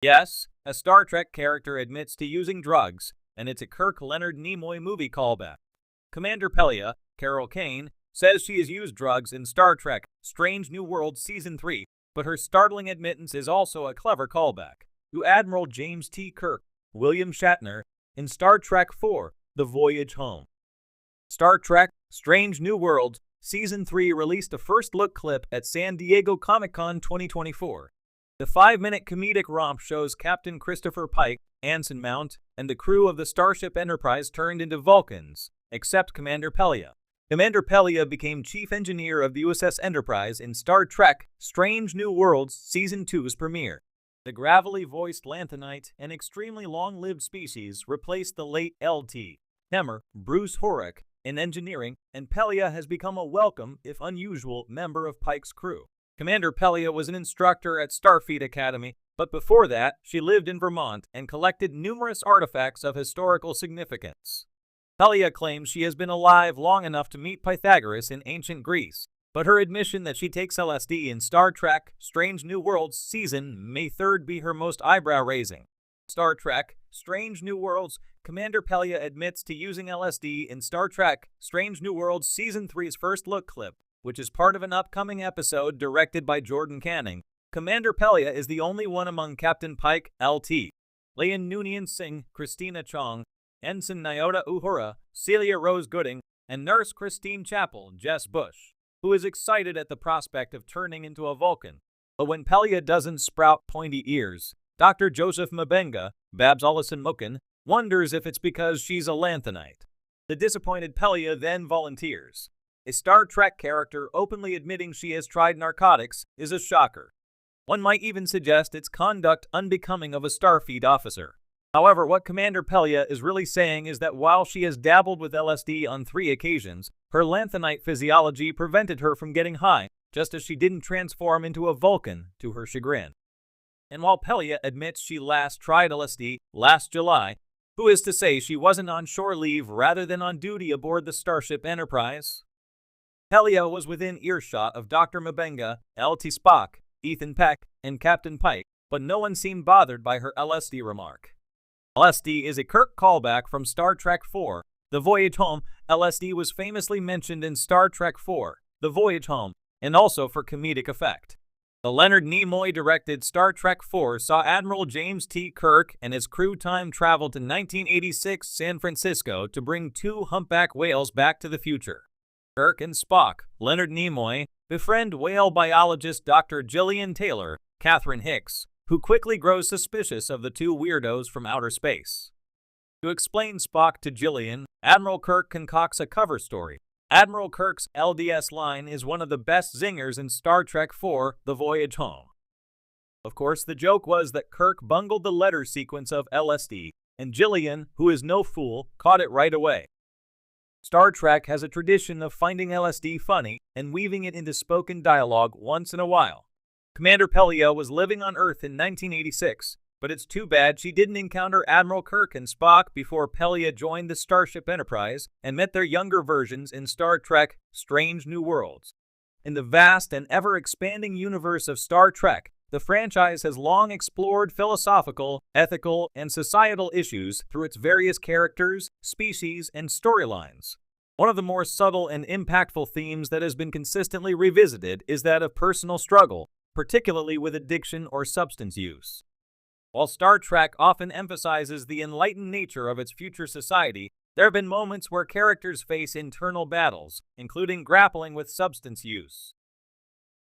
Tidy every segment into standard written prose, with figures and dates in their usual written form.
Yes, a Star Trek character admits to using drugs, and it's a Kirk Leonard Nimoy movie callback. Commander Pelia, Carol Kane, says she has used drugs in Star Trek Strange New Worlds Season 3, but her startling admittance is also a clever callback to Admiral James T. Kirk, William Shatner, in Star Trek IV, The Voyage Home. Star Trek Strange New Worlds Season 3 released a first-look clip at San Diego Comic-Con 2024. The 5-minute comedic romp shows Captain Christopher Pike, Anson Mount, and the crew of the Starship Enterprise turned into Vulcans, except Commander Pelia. Commander Pelia became chief engineer of the USS Enterprise in Star Trek Strange New Worlds Season 2's premiere. The gravelly-voiced lanthanite, an extremely long-lived species, replaced the late Lt. Hemmer Bruce Horrick in engineering, and Pelia has become a welcome, if unusual, member of Pike's crew. Commander Pelia was an instructor at Starfleet Academy, but before that, she lived in Vermont and collected numerous artifacts of historical significance. Pelia claims she has been alive long enough to meet Pythagoras in ancient Greece, but her admission that she takes LSD in Star Trek Strange New Worlds season may 3rd be her most eyebrow-raising. Star Trek Strange New Worlds Commander Pelia admits to using LSD in Star Trek Strange New Worlds Season 3's first-look clip, which is part of an upcoming episode directed by Jordan Canning. Commander Pelia is the only one among Captain Pike, Lt. Leon Noonien Singh, Christina Chong, Ensign Nyota Uhura, Celia Rose Gooding, and Nurse Christine Chappell, Jess Bush, who is excited at the prospect of turning into a Vulcan. But when Pelia doesn't sprout pointy ears, Dr. Joseph Mabenga, Babs Ollison Moken, wonders if it's because she's a lanthanite. The disappointed Pelia then volunteers. A Star Trek character openly admitting she has tried narcotics is a shocker. One might even suggest its conduct unbecoming of a Starfleet officer. However, what Commander Pelia is really saying is that while she has dabbled with LSD on 3 occasions, her lanthanite physiology prevented her from getting high, just as she didn't transform into a Vulcan, to her chagrin. And while Pelia admits she last tried LSD last July, who is to say she wasn't on shore leave rather than on duty aboard the Starship Enterprise? Pelia was within earshot of Dr. Mabenga, Lt. Spock, Ethan Peck, and Captain Pike, but no one seemed bothered by her LSD remark. LSD is a Kirk callback from Star Trek IV, The Voyage Home. LSD was famously mentioned in Star Trek IV, The Voyage Home, and also for comedic effect. The Leonard Nimoy directed Star Trek IV saw Admiral James T. Kirk and his crew time travel to 1986 San Francisco to bring 2 humpback whales back to the future. Kirk and Spock, Leonard Nimoy, befriend whale biologist Dr. Gillian Taylor, Catherine Hicks, who quickly grows suspicious of the 2 weirdos from outer space. To explain Spock to Gillian, Admiral Kirk concocts a cover story. Admiral Kirk's LDS line is one of the best zingers in Star Trek IV, The Voyage Home. Of course, the joke was that Kirk bungled the letter sequence of LSD, and Gillian, who is no fool, caught it right away. Star Trek has a tradition of finding LSD funny and weaving it into spoken dialogue once in a while. Commander Pelia was living on Earth in 1986, but it's too bad she didn't encounter Admiral Kirk and Spock before Pelia joined the Starship Enterprise and met their younger versions in Star Trek Strange New Worlds. In the vast and ever-expanding universe of Star Trek, the franchise has long explored philosophical, ethical, and societal issues through its various characters, species, and storylines. One of the more subtle and impactful themes that has been consistently revisited is that of personal struggle, particularly with addiction or substance use. While Star Trek often emphasizes the enlightened nature of its future society, there have been moments where characters face internal battles, including grappling with substance use.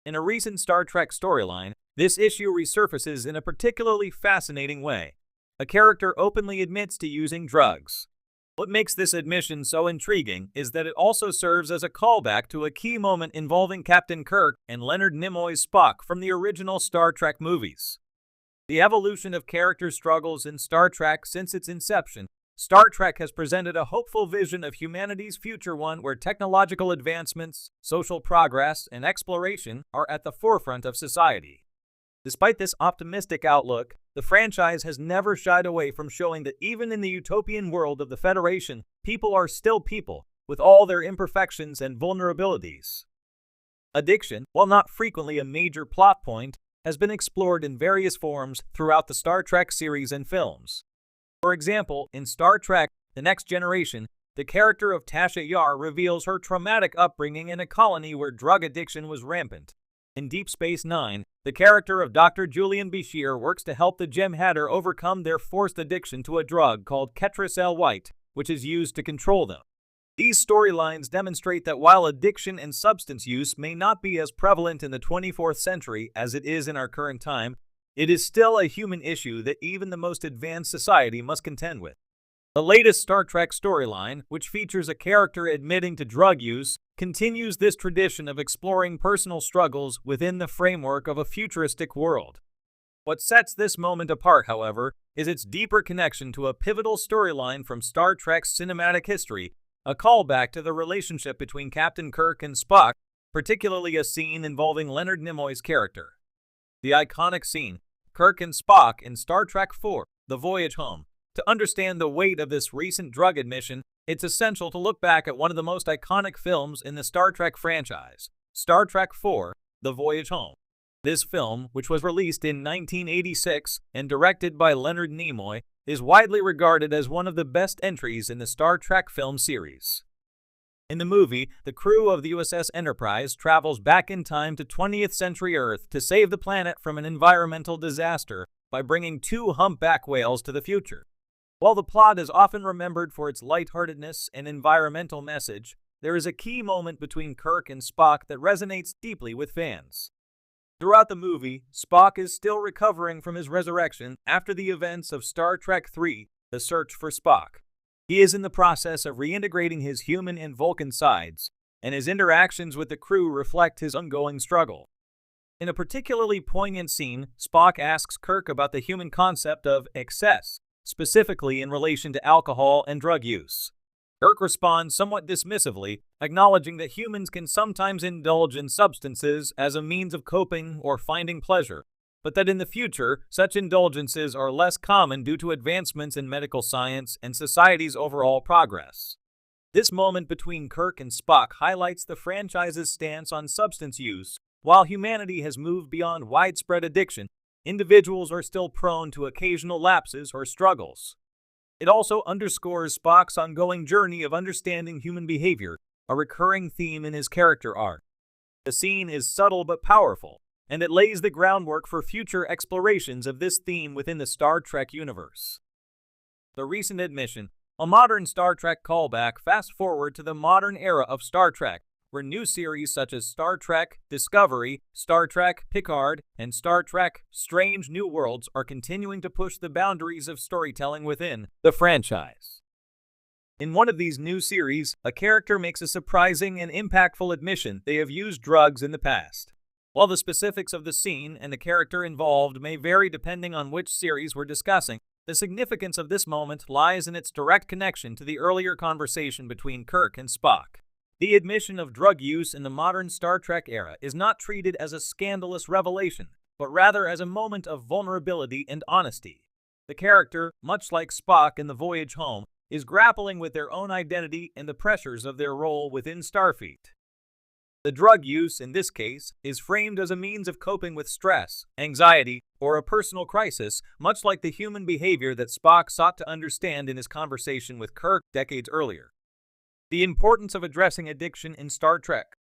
In a recent Star Trek storyline, this issue resurfaces in a particularly fascinating way. A character openly admits to using drugs. What makes this admission so intriguing is that it also serves as a callback to a key moment involving Captain Kirk and Leonard Nimoy's Spock from the original Star Trek movies. The evolution of character struggles in Star Trek since its inception, Star Trek has presented a hopeful vision of humanity's future, one where technological advancements, social progress, and exploration are at the forefront of society. Despite this optimistic outlook, the franchise has never shied away from showing that even in the utopian world of the Federation, people are still people, with all their imperfections and vulnerabilities. Addiction, while not frequently a major plot point, has been explored in various forms throughout the Star Trek series and films. For example, in Star Trek: The Next Generation, the character of Tasha Yar reveals her traumatic upbringing in a colony where drug addiction was rampant. In Deep Space Nine, the character of Dr. Julian Bashir works to help the Jem'Hadar overcome their forced addiction to a drug called Ketracel White, which is used to control them. These storylines demonstrate that while addiction and substance use may not be as prevalent in the 24th century as it is in our current time, it is still a human issue that even the most advanced society must contend with. The latest Star Trek storyline, which features a character admitting to drug use, continues this tradition of exploring personal struggles within the framework of a futuristic world. What sets this moment apart, however, is its deeper connection to a pivotal storyline from Star Trek's cinematic history, a callback to the relationship between Captain Kirk and Spock, particularly a scene involving Leonard Nimoy's character. The iconic scene, Kirk and Spock in Star Trek IV: The Voyage Home. To understand the weight of this recent drug admission, it's essential to look back at one of the most iconic films in the Star Trek franchise, Star Trek IV: The Voyage Home. This film, which was released in 1986 and directed by Leonard Nimoy, is widely regarded as one of the best entries in the Star Trek film series. In the movie, the crew of the USS Enterprise travels back in time to 20th century Earth to save the planet from an environmental disaster by bringing two humpback whales to the future. While the plot is often remembered for its lightheartedness and environmental message, there is a key moment between Kirk and Spock that resonates deeply with fans. Throughout the movie, Spock is still recovering from his resurrection after the events of Star Trek III: The Search for Spock. He is in the process of reintegrating his human and Vulcan sides, and his interactions with the crew reflect his ongoing struggle. In a particularly poignant scene, Spock asks Kirk about the human concept of excess, specifically in relation to alcohol and drug use. Kirk responds somewhat dismissively, acknowledging that humans can sometimes indulge in substances as a means of coping or finding pleasure, but that in the future, such indulgences are less common due to advancements in medical science and society's overall progress. This moment between Kirk and Spock highlights the franchise's stance on substance use. While humanity has moved beyond widespread addiction, individuals are still prone to occasional lapses or struggles. It also underscores Spock's ongoing journey of understanding human behavior, a recurring theme in his character arc. The scene is subtle but powerful, and it lays the groundwork for future explorations of this theme within the Star Trek universe. The recent admission, a modern Star Trek callback, fast-forward to the modern era of Star Trek, where new series such as Star Trek Discovery, Star Trek Picard, and Star Trek Strange New Worlds are continuing to push the boundaries of storytelling within the franchise. In one of these new series, a character makes a surprising and impactful admission they have used drugs in the past. While the specifics of the scene and the character involved may vary depending on which series we're discussing, the significance of this moment lies in its direct connection to the earlier conversation between Kirk and Spock. The admission of drug use in the modern Star Trek era is not treated as a scandalous revelation, but rather as a moment of vulnerability and honesty. The character, much like Spock in The Voyage Home, is grappling with their own identity and the pressures of their role within Starfleet. The drug use, in this case, is framed as a means of coping with stress, anxiety, or a personal crisis, much like the human behavior that Spock sought to understand in his conversation with Kirk decades earlier. The importance of addressing addiction in Star Trek.